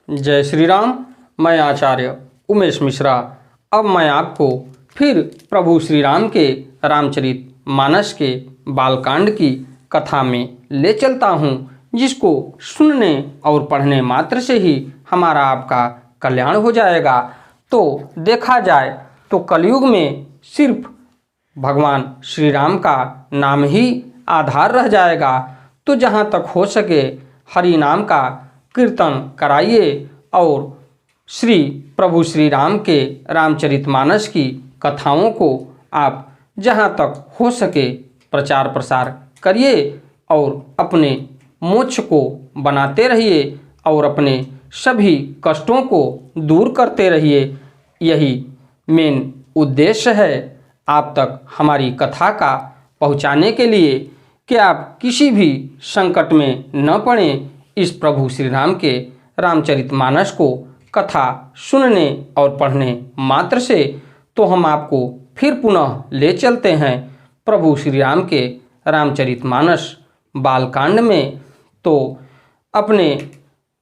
जय श्री राम। मैं आचार्य उमेश मिश्रा अब मैं आपको फिर प्रभु श्री राम के रामचरित मानस के बालकांड की कथा में ले चलता हूँ, जिसको सुनने और पढ़ने मात्र से ही हमारा आपका कल्याण हो जाएगा। तो देखा जाए तो कलयुग में सिर्फ भगवान श्री राम का नाम ही आधार रह जाएगा। तो जहाँ तक हो सके हरि नाम का कीर्तन कराइए और श्री प्रभु श्री राम के रामचरितमानस की कथाओं को आप जहाँ तक हो सके प्रचार प्रसार करिए और अपने मोक्ष को बनाते रहिए और अपने सभी कष्टों को दूर करते रहिए। यही मेन उद्देश्य है आप तक हमारी कथा का पहुँचाने के लिए कि आप किसी भी संकट में न पड़ें। इस प्रभु श्री राम के रामचरितमानस को कथा सुनने और पढ़ने मात्र से तो हम आपको फिर पुनः ले चलते हैं प्रभु श्री राम के रामचरितमानस बालकांड में। तो अपने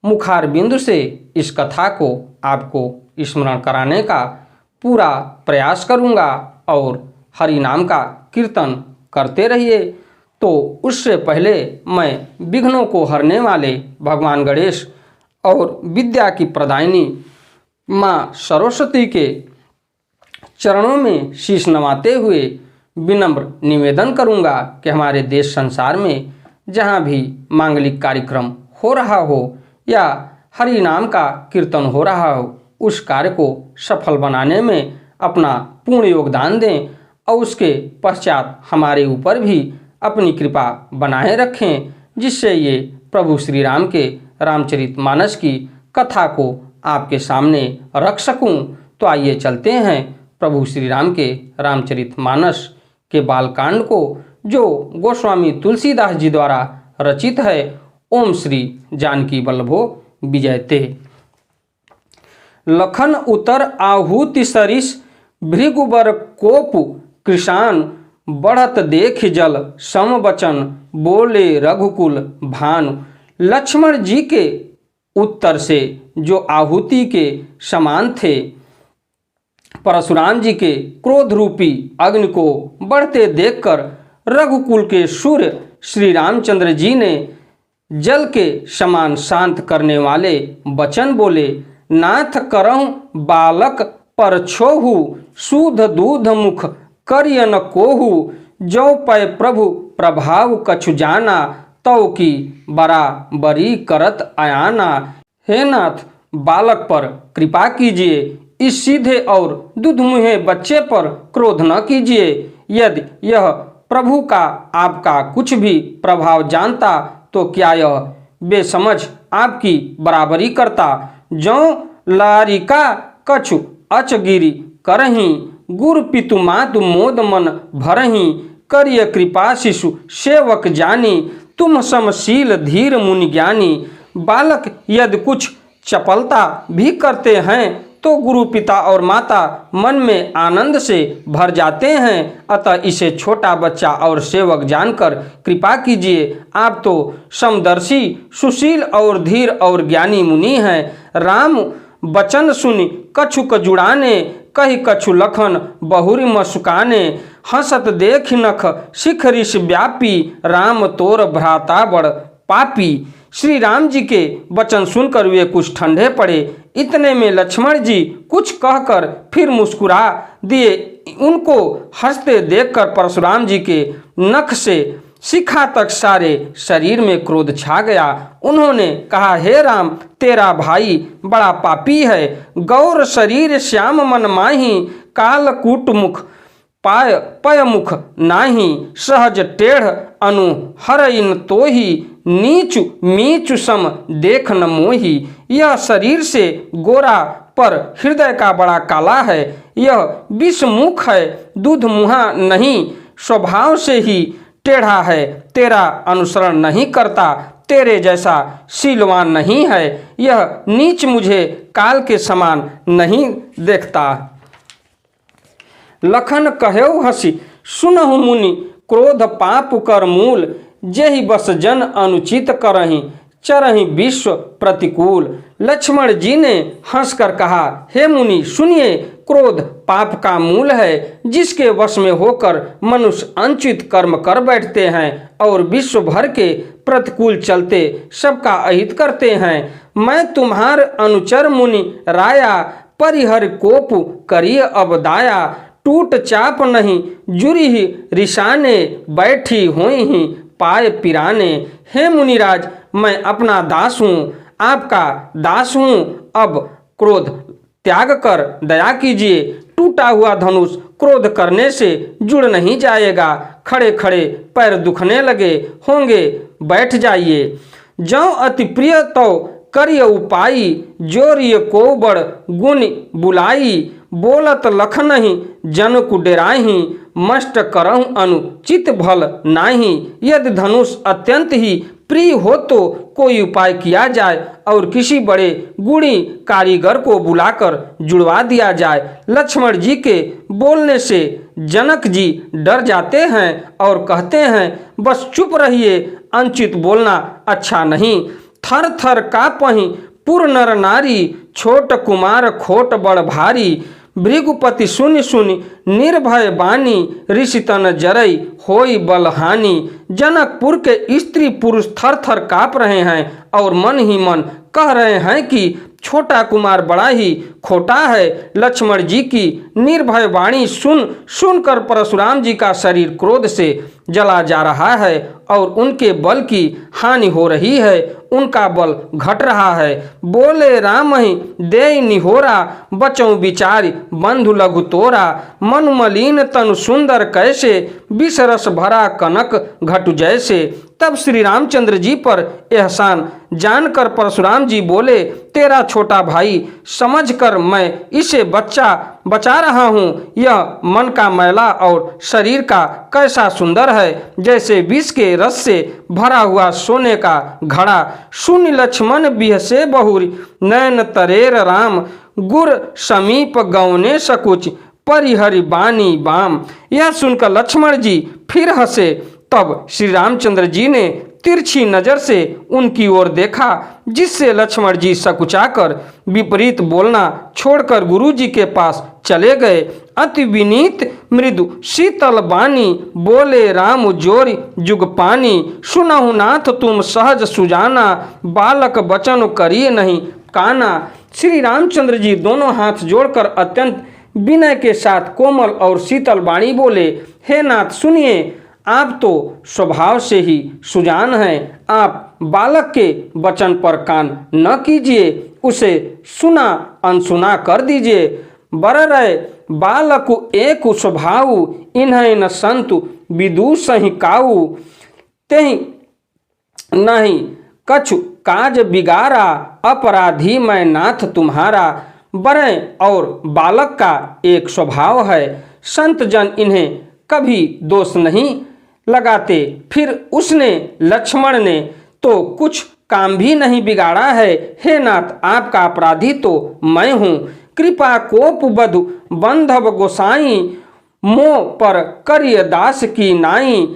मुखारबिंदु से इस कथा को आपको स्मरण कराने का पूरा प्रयास करूंगा और हरि नाम का कीर्तन करते रहिए। तो उससे पहले मैं विघ्नों को हरने वाले भगवान गणेश और विद्या की प्रदायिनी माँ सरस्वती के चरणों में शीश नवाते हुए विनम्र निवेदन करूँगा कि हमारे देश संसार में जहाँ भी मांगलिक कार्यक्रम हो रहा हो या हरि नाम का कीर्तन हो रहा हो, उस कार्य को सफल बनाने में अपना पूर्ण योगदान दें और उसके पश्चात हमारे ऊपर भी अपनी कृपा बनाए रखें, जिससे ये प्रभु श्री राम के रामचरितमानस की कथा को आपके सामने रख सकूं। तो आइए चलते हैं प्रभु श्री राम के रामचरितमानस के बालकांड को, जो गोस्वामी तुलसीदास जी द्वारा रचित है। ओम श्री जानकी वल्लभो विजयते। लखन उतर आहुति सरिस भृगुबर कोप कृषान, बढ़त देख जल सम बचन बोले रघुकुल भानु। लक्ष्मण जी के उत्तर से जो आहुति के समान थे, परशुराम जी के क्रोध रूपी अग्नि को बढ़ते देखकर रघुकुल के सूर्य श्री रामचंद्र जी ने जल के समान शांत करने वाले वचन बोले। नाथ करहु बालक पर छोहु, सूध दूध मुख करिय न कोहु। जो पै प्रभु प्रभाव कछु जाना, तौ की बराबरी करत आयाना। हे नाथ, बालक पर कृपा कीजिए, इस सीधे और दुधमुहे बच्चे पर क्रोध न कीजिए। यदि यह प्रभु का आपका कुछ भी प्रभाव जानता तो क्या यह बेसमझ आपकी बराबरी करता। जो लारिका कछु अचगिरी करही, गुरु पितु मातु मोद मन भरही। करिय कृपा शिशु सेवक जानी, तुम समशील धीर मुनि ज्ञानी। बालक यदि कुछ चपलता भी करते हैं तो गुरु पिता और माता मन में आनंद से भर जाते हैं। अतः इसे छोटा बच्चा और सेवक जानकर कृपा कीजिए। आप तो समदर्शी सुशील और धीर और ज्ञानी मुनि हैं। राम बचन सुनि कछुक जुड़ाने, कही कछु लखन बहुरी मसुकाने। हंसत देख नख शिखरिश व्यापी, राम तोर भ्राता बड़ पापी। श्री राम जी के वचन सुनकर वे कुछ ठंडे पड़े। इतने में लक्ष्मण जी कुछ कहकर फिर मुस्कुरा दिए। उनको हंसते देखकर परशुराम जी के नख से शिखा तक सारे शरीर में क्रोध छा गया। उन्होंने कहा, हे राम, तेरा भाई बड़ा पापी है। गौर शरीर श्याम मन माही, कालकूट मुख पाय पय मुख नाही। सहज टेढ़ अनु हर इन तोही, नीचु मीचु सम देख न मोही। यह शरीर से गोरा पर हृदय का बड़ा काला है। यह विषमुख है, दूध मुहा नहीं, स्वभाव से ही टेढ़ा है। तेरा अनुसरण नहीं करता, तेरे जैसा शीलवान नहीं है। यह नीच मुझे काल के समान नहीं देखता। लखन कहेउ हसी सुनहु मुनि, क्रोध पाप कर मूल। जेहि बस जन अनुचित करही, चरहि विश्व प्रतिकूल। लक्ष्मण जी ने हंसकर कहा, हे मुनि सुनिए, क्रोध पाप का मूल है, जिसके वश में होकर मनुष्य अनुचित कर्म कर बैठते हैं और विश्व भर के प्रतिकूल चलते सबका अहित करते हैं। मैं तुम्हार अनुचर मुनि राया, परिहर कोप करिय अब दाया। टूट चाप नहीं जुरी ही रिसाने, बैठी हुई ही पाए पिराने। हे मुनिराज, मैं अपना दास हूँ, आपका दास हूँ। अब क्रोध त्याग कर दया कीजिए। टूटा हुआ धनुष क्रोध करने से जुड़ नहीं जाएगा। खड़े खड़े पैर दुखने लगे होंगे, बैठ जाइए। जौ अति प्रिय तो करिय उपाई, जोरिय को बड़ गुण बुलाई। बोलत लख नहीं जन को डेराही, मस्ट करहु अनुचित भल नाही। यदि धनुष अत्यंत ही प्रिय हो तो कोई उपाय किया जाए और किसी बड़े गुणी कारीगर को बुलाकर जुड़वा दिया जाए। लक्ष्मण जी के बोलने से जनक जी डर जाते हैं और कहते हैं, बस चुप रहिए, अनुचित बोलना अच्छा नहीं। थर थर काँपहि पुर नर नारी, छोट कुमार खोट बड़ भारी। भृगुपति सुनि सुनि निर्भय बानी, ऋषि तन जरई होई बलहानि। जनकपुर के स्त्री पुरुष थर थर काँप रहे हैं और मन ही मन कह रहे हैं कि छोटा कुमार बड़ा ही खोटा है। लक्ष्मण जी की निर्भय वाणी सुनकर परशुराम जी का शरीर क्रोध से जला जा रहा है और उनके बल की हानि हो रही है, उनका बल घट रहा है। बोले राम ही दे निहोरा, बचऊँ विचारी बंधु लघु तोरा। मन मलिन तनु सुंदर कैसे, विषरस भरा कनक घटु जैसे। तब श्री रामचंद्र जी पर एहसान जानकर परशुराम जी बोले, तेरा छोटा भाई समझकर मैं इसे बचा रहा हूँ। यह मन का मैला और शरीर का कैसा सुंदर है, जैसे विष के रस से भरा हुआ सोने का घड़ा। सुन लक्ष्मण बिहसे बहुरी, नैन तरेर राम। गुर समीप गौने सकुच, परिहरि बानी बाम। यह सुनकर लक्ष्मण जी फिर हंसे। तब श्री रामचंद्र जी ने तिरछी नजर से उनकी ओर देखा, जिससे लक्ष्मण जी सकुचाकर विपरीत बोलना छोड़कर गुरु जी के पास चले गए। अति विनीत मृदु शीतल बानी, बोले राम जोरी जुग पानी। सुनहु नाथ तुम सहज सुजाना, बालक बचन करिए नहीं काना। श्री रामचंद्र जी दोनों हाथ जोड़कर अत्यंत विनय के साथ कोमल और शीतल वाणी बोले, हे नाथ सुनिए, आप तो स्वभाव से ही सुजान हैं। आप बालक के वचन पर कान न कीजिए, उसे सुना अनसुना कर दीजिए। बर रहे बालक एक स्वभाव, इन्हें न संतु विदु सही काऊ। तेहि नहीं कछु काज बिगारा, अपराधी मैं नाथ तुम्हारा। बड़े और बालक का एक स्वभाव है, संत जन इन्हें कभी दोष नहीं लगाते। फिर उसने लक्ष्मण ने तो कुछ काम भी नहीं बिगाड़ा है। हे नाथ, आपका अपराधी तो मैं हूँ। कृपा कोप बधु बंधव गोसाई, मोह पर करिय दास की नाई।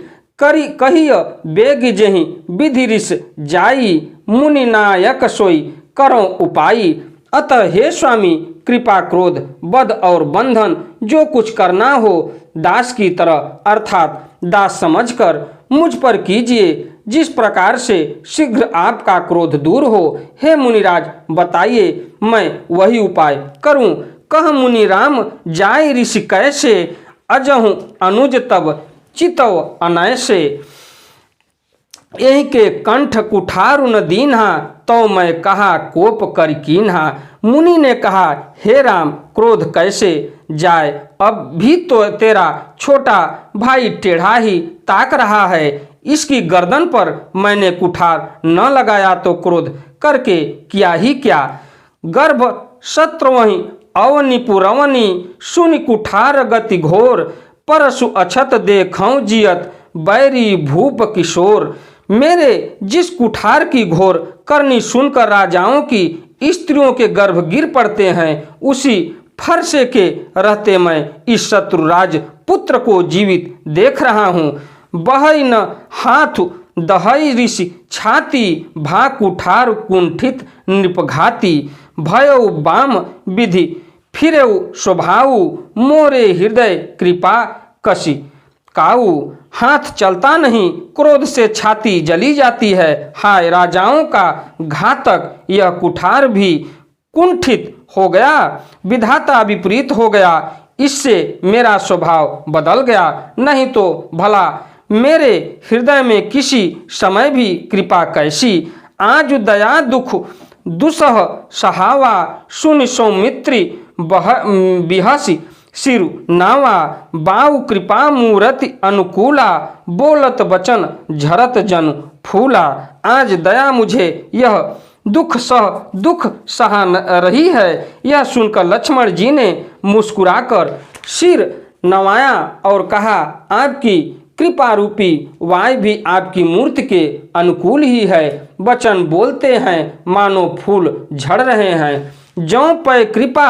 कहिय बेग जहि विधि रिस जाई, मुनि नायक सोई करो उपाई। अतः हे स्वामी, कृपा क्रोध बध और बंधन जो कुछ करना हो दास की तरह अर्थात दास समझकर मुझ पर कीजिए, जिस प्रकार से शीघ्र आपका क्रोध दूर हो। हे मुनिराज, बताइए मैं वही उपाय करूं। कह मुनि राम जाय ऋषि कैसे, अजहु अनुज तब चितव अनैसे। यही के कंठ कुठारु न दीन्हा, तो मैं कहा कोप कर कीन्हा। मुनि ने कहा, हे राम, क्रोध कैसे जाए, अब भी तो तेरा छोटा भाई टेढ़ा ही ताक रहा है। इसकी गर्दन पर मैंने कुठार न लगाया तो क्रोध करके किया ही क्या। गर्भ शत्रुवहि अवनि पुरवनि, सुनि कुठार गति घोर। परसु अछत देखऊं जियत, बैरी भूप किशोर। मेरे जिस कुठार की घोर करनी सुनकर राजाओं की स्त्रियों के गर्भ गिर पड़ते हैं, उसी फरसे के रहते मैं इस शत्रुराज पुत्र को जीवित देख रहा हूँ। बहई न हाथ दहई ऋषि छाती भा कुठार कुंठित नृपघाती भयउ बाम विधि फिरेउ स्वभाव मोरे हृदय कृपा कशी काऊ। हाथ चलता नहीं, क्रोध से छाती जली जाती है। हाय राजाओं का घातक यह कुठार भी कुंठित हो गया, विधाता विपरीत हो गया, इससे मेरा स्वभाव बदल गया। नहीं तो भला मेरे हृदय में किसी समय भी कृपा कैसी। आज दया दुख दुसह सहावा सुन सौमित्री बिहसी सिरु नावा बाऊ कृपा मूर्ति अनुकूला बोलत बचन झरत जन फूला। आज दया मुझे यह दुख सहा रही है। यह सुनकर लक्ष्मण जी ने मुस्कुराकर सिर नवाया और कहा, आपकी कृपा रूपी वाय भी आपकी मूर्ति के अनुकूल ही है। वचन बोलते हैं मानो फूल झड़ रहे हैं। जौ पै कृपा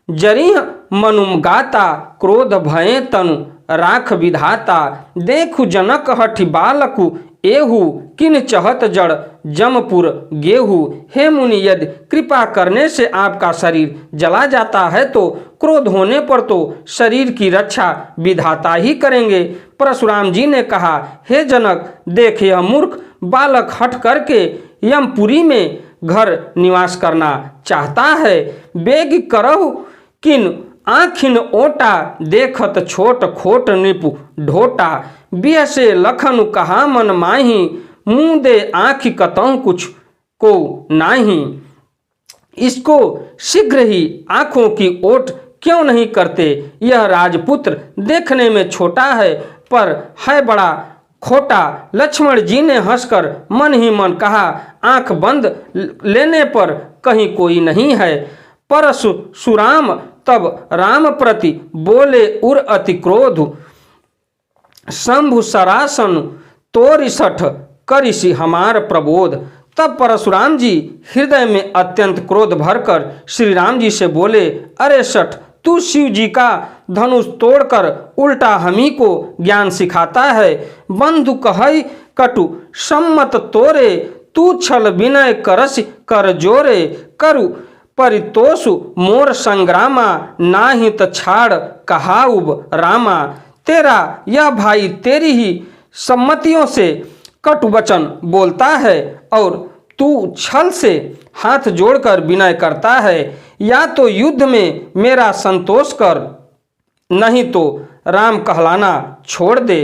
जरिह मनुम गाता, क्रोध भये तनु राख विधाता। देखु जनक हठि बालकु एहू, किन चहत जड़ जमपुर गेहू। हे मुनि, यदि कृपा करने से आपका शरीर जला जाता है तो क्रोध होने पर तो शरीर की रक्षा विधाता ही करेंगे। परशुराम जी ने कहा, हे जनक, देख यह मूर्ख बालक हठ करके यमपुरी में घर निवास करना चाहता है। बेग करहु किन आखिन ओटा, देखत छोट खोट निपु ढोटा। बिह से लखन कहा मन माही, मुँह दे आँखि कतहु कुछ को नाही। इसको शीघ्र ही आँखों की ओट क्यों नहीं करते। यह राजपुत्र देखने में छोटा है पर है बड़ा खोटा। लक्ष्मण जी ने हंसकर मन ही मन कहा, आँख बंद लेने पर कहीं कोई नहीं है। परशुराम तब राम प्रति बोले उर अति क्रोध, शंभु सरासन तोरिसठ करिसी हमार प्रबोध। तब परशुराम जी हृदय में अत्यंत क्रोध भरकर श्री राम जी से बोले, अरे सठ, तू शिव जी का धनुष तोड़कर उल्टा हमी को ज्ञान सिखाता है। बंधु कहई कटु सम्मत तोरे, तू छल विनय करस कर जोरे। करु परितोषु मोर संग्रामा, नाहित छाड़ कहाउब रामा। तेरा यह भाई तेरी ही सम्मतियों से कटु वचन बोलता है और तू छल से हाथ जोड़कर विनय करता है। या तो युद्ध में मेरा संतोष कर, नहीं तो राम कहलाना छोड़ दे।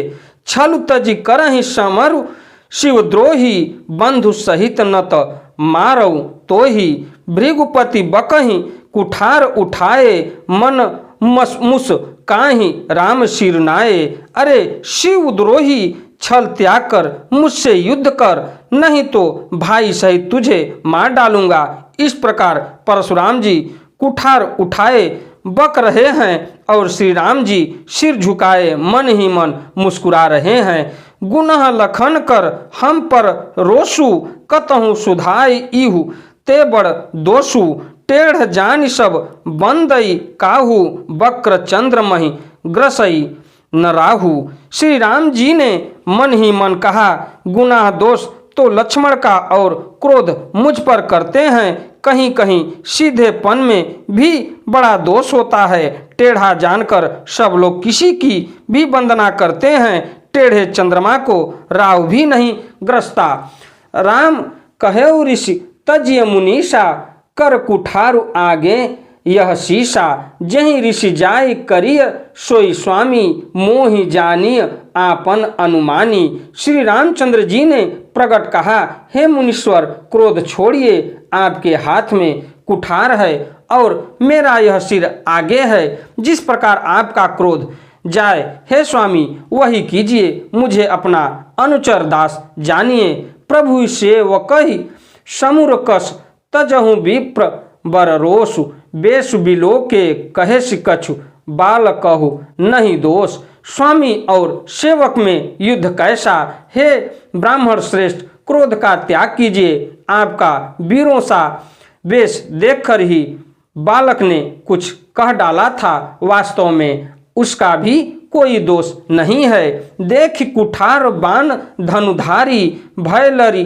छल तजी करहि समरु शिवद्रोही, बंधु सहित न त मारऊ तो ही। भृगुपति बकहि कुठार उठाए, मन मुस काहि राम सिरनाए। अरे शिवद्रोही, छल त्याग कर मुझसे युद्ध कर, नहीं तो भाई सहित तुझे मार डालूंगा। इस प्रकार परशुराम जी कुठार उठाए बक रहे हैं और श्री राम जी सिर झुकाए मन ही मन मुस्कुरा रहे हैं। गुनह लखन कर हम पर रोसु, कतहु सुधाई इहु ते बड़ दोषु। टेढ़ जान सब बंदई काहू, बक्र चंद्र मही ग्रसई न राहु। श्री राम जी ने मन ही मन कहा, गुनाह दोष तो लक्ष्मण का और क्रोध मुझ पर करते हैं। कहीं कहीं सीधेपन में भी बड़ा दोष होता है। टेढ़ा जानकर सब लोग किसी की भी वंदना करते हैं। टेढ़े चंद्रमा को राहु भी नहीं ग्रसता। राम कहे ऋषि तज्य मुनीषा, कर कुठारु आगे यह शीशा। जही ऋषि जाय करिय सोई स्वामी, मोहि जानिय आपन अनुमानी। श्री रामचंद्र जी ने प्रकट कहा, हे मुनीश्वर, क्रोध छोड़िए, आपके हाथ में कुठार है और मेरा यह सिर आगे है। जिस प्रकार आपका क्रोध जाए हे स्वामी वही कीजिए, मुझे अपना अनुचर दास जानिए। प्रभु सेवकहि समुरकस, तजहु विप्र बर रोसु। बेसु बिलो के कहे कछु, बाल कहु नहीं दोष। स्वामी और सेवक में युद्ध कैसा। हे ब्राह्मण श्रेष्ठ, क्रोध का त्याग कीजिए। आपका वीरों सा वेश देखकर ही बालक ने कुछ कह डाला था, वास्तव में उसका भी कोई दोष नहीं है। देख कुठार बाण धनुधारी, भय लरी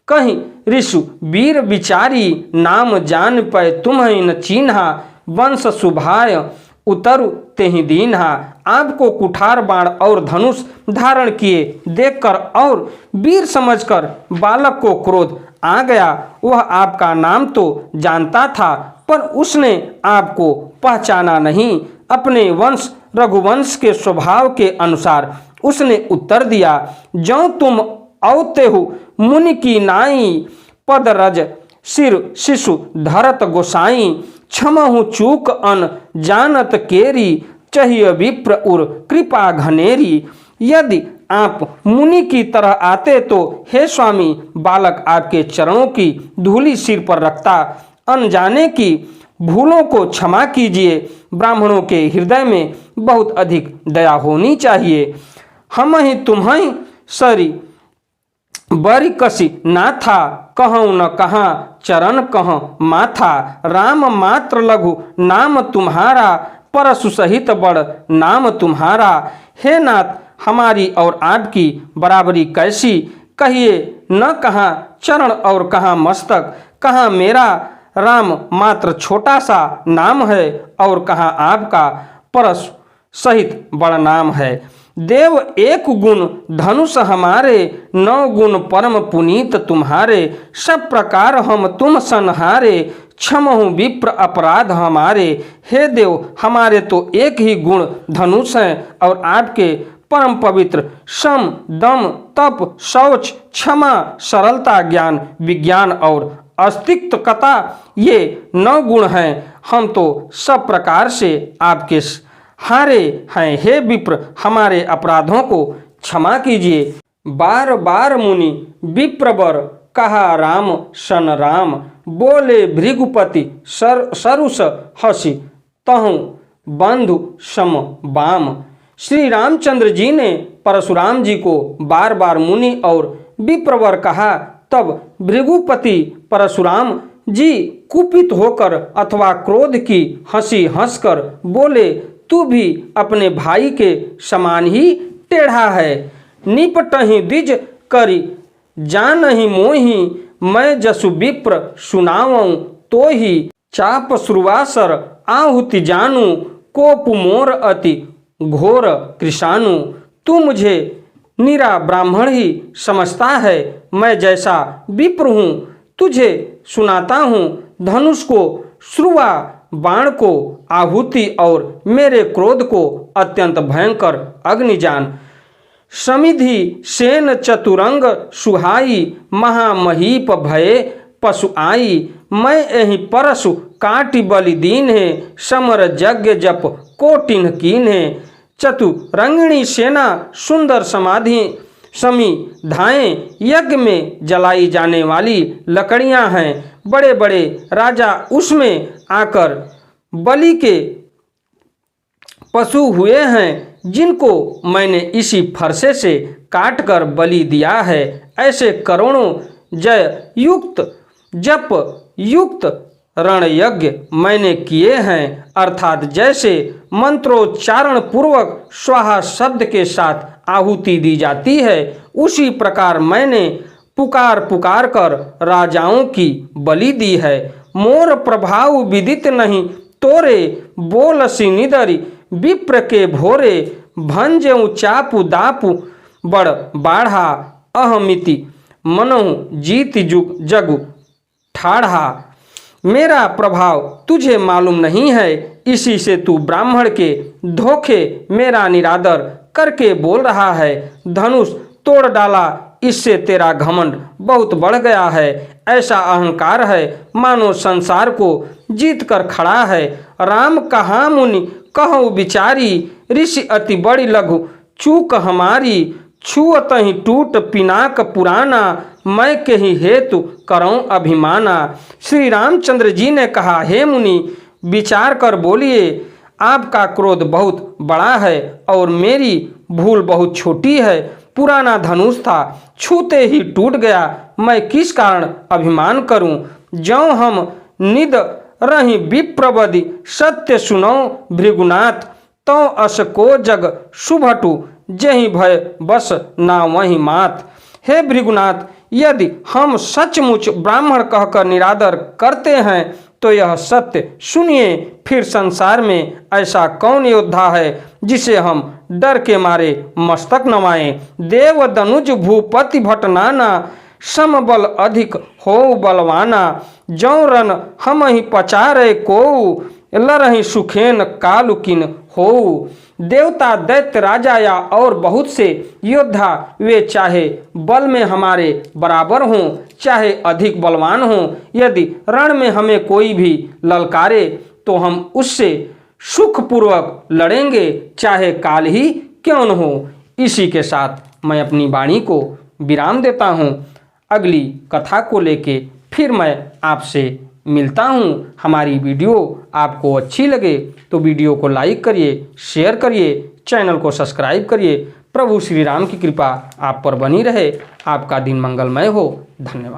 कहीं ऋषु वीर विचारी, नाम जान पै तुम्हें न चिन्हा, वंश शुभाय उतरु तेहि दीन्हा। आपको कुठार बाण और धनुष धारण किए देखकर और वीर समझकर बालक को क्रोध आ गया। वह आपका नाम तो जानता था, पर उसने आपको पहचाना नहीं। अपने वंश रघुवंश के स्वभाव के अनुसार उसने उत्तर दिया, जो तुम औते हो मुनि की नाई, पदरज सिर शिशु धरत गोसाई, क्षमहु चूक अन जानत केरी, चाहिए विप्र उर कृपा घनेरी। यदि आप मुनि की तरह आते तो हे स्वामी, बालक आपके चरणों की धूलि सिर पर रखता। अनजाने की भूलों को क्षमा कीजिए। ब्राह्मणों के हृदय में बहुत अधिक दया होनी चाहिए। हम ही तुम्हें सरी बरी कसी ना था, कहूँ न कहाँ चरण कहाँ माथा। राम मात्र लघु नाम तुम्हारा, परशु सहित बड़ नाम तुम्हारा। हे नाथ, हमारी और आपकी बराबरी कैसी, कहिए न कहाँ चरण और कहाँ मस्तक। कहाँ मेरा राम मात्र छोटा सा नाम है और कहाँ आपका परशु सहित बड़ा नाम है। देव एक गुण धनुष हमारे, 9 गुण परम पुनीत तुम्हारे। सब प्रकार हम तुम संहारे, क्षमहु विप्र अपराध हमारे। हे देव, हमारे तो एक ही गुण धनुष हैं और आपके परम पवित्र सम दम तप शौच क्षमा सरलता ज्ञान विज्ञान और अस्तित्वकता, ये 9 गुण हैं। हम तो सब प्रकार से आपके हारे हैं। हे विप्र, हमारे अपराधों को क्षमा कीजिए। बार बार मुनि विप्रवर कहा राम सन राम, बोले भृगुपति सरुस हसी, तहु बंधु सम बाम। श्री रामचंद्र जी ने परशुराम जी को बार बार मुनि और विप्रवर कहा। तब भृगुपति परशुराम जी कुपित होकर अथवा क्रोध की हंसी हंसकर बोले, तू भी अपने भाई के समान ही टेढ़ा है। निपटहि द्विज करी जानहि मोहि, मैं जसु विप्र सुनावऊँ तो ही। चाप श्रुवासर आहुति जानू, कोप मोर अति घोर कृषाणु। तू मुझे निरा ब्राह्मण ही समझता है। मैं जैसा विप्र हूँ तुझे सुनाता हूँ। धनुष को श्रुवा, बाण को आहुति और मेरे क्रोध को अत्यंत भयंकर अग्नि जान। समिधि सेन चतुरंग सुहाई, महामहीप भये पशु आई। मैं यही परशु काटि बलि दीन है, समर यज्ञ जप कोटिन कीन है। चतुरंगिणी सेना सुंदर समाधि समी धाएं, यज्ञ में जलाई जाने वाली लकड़ियां हैं। बड़े बड़े राजा उसमें आकर बलि के पशु हुए हैं, जिनको मैंने इसी फरसे से काटकर बलि दिया है। ऐसे करोड़ों जय युक्त जप युक्त रण यज्ञ मैंने किए हैं, अर्थात जैसे मंत्रोच्चारण पूर्वक स्वाहा शब्द के साथ आहुति दी जाती है, उसी प्रकार मैंने पुकार पुकार कर राजाओं की बलि दी है। मोर प्रभाव विदित नहीं तोरे, बोलसी निदरी विप्र के भोरे। भंजऊ चापु दापु बड़ बाढ़ा, अहमिति मनहु जीत जुग जगु ठाढ़ा। मेरा प्रभाव तुझे मालूम नहीं है, इसी से तू ब्राह्मण के धोखे मेरा निरादर करके बोल रहा है। धनुष तोड़ डाला, इससे तेरा घमंड बहुत बढ़ गया है। ऐसा अहंकार है मानो संसार को जीत कर खड़ा है। राम कहा मुनि कहो विचारी, ऋषि अति बड़ी लघु चूक हमारी। छुअत ही टूट पिनाक पुराना, मैं के ही हेतु करऊं अभिमाना। श्री रामचंद्र जी ने कहा, हे मुनि विचार कर बोलिए, आपका क्रोध बहुत बड़ा है और मेरी भूल बहुत छोटी है। पुराना धनुष था, छूते ही टूट गया, मैं किस कारण अभिमान करूं। ज्यों हम निद रही विप्रवदि सत्य सुनो भृगुनाथ, तो अस को जग शुभटु जहि भय बस ना वही मात। हे भृगुनाथ, यदि हम सचमुच ब्राह्मण कहकर निरादर करते हैं तो यह सत्य सुनिए, फिर संसार में ऐसा कौन योद्धा है जिसे हम डर के मारे मस्तक नवाएं। देव दनुज भूपति भट नाना, समबल अधिक हो बलवाना। जौ रन हम ही पचारे को, लरहि सुखेन कालुकिन हो। देवता, दैत्य, राजा या और बहुत से योद्धा, वे चाहे बल में हमारे बराबर हों चाहे अधिक बलवान हों, यदि रण में हमें कोई भी ललकारे तो हम उससे सुखपूर्वक लड़ेंगे, चाहे काल ही क्यों न हो। इसी के साथ मैं अपनी वाणी को विराम देता हूँ। अगली कथा को लेके फिर मैं आपसे मिलता हूँ। हमारी वीडियो आपको अच्छी लगे तो वीडियो को लाइक करिए, शेयर करिए, चैनल को सब्सक्राइब करिए। प्रभु श्री राम की कृपा आप पर बनी रहे। आपका दिन मंगलमय हो। धन्यवाद।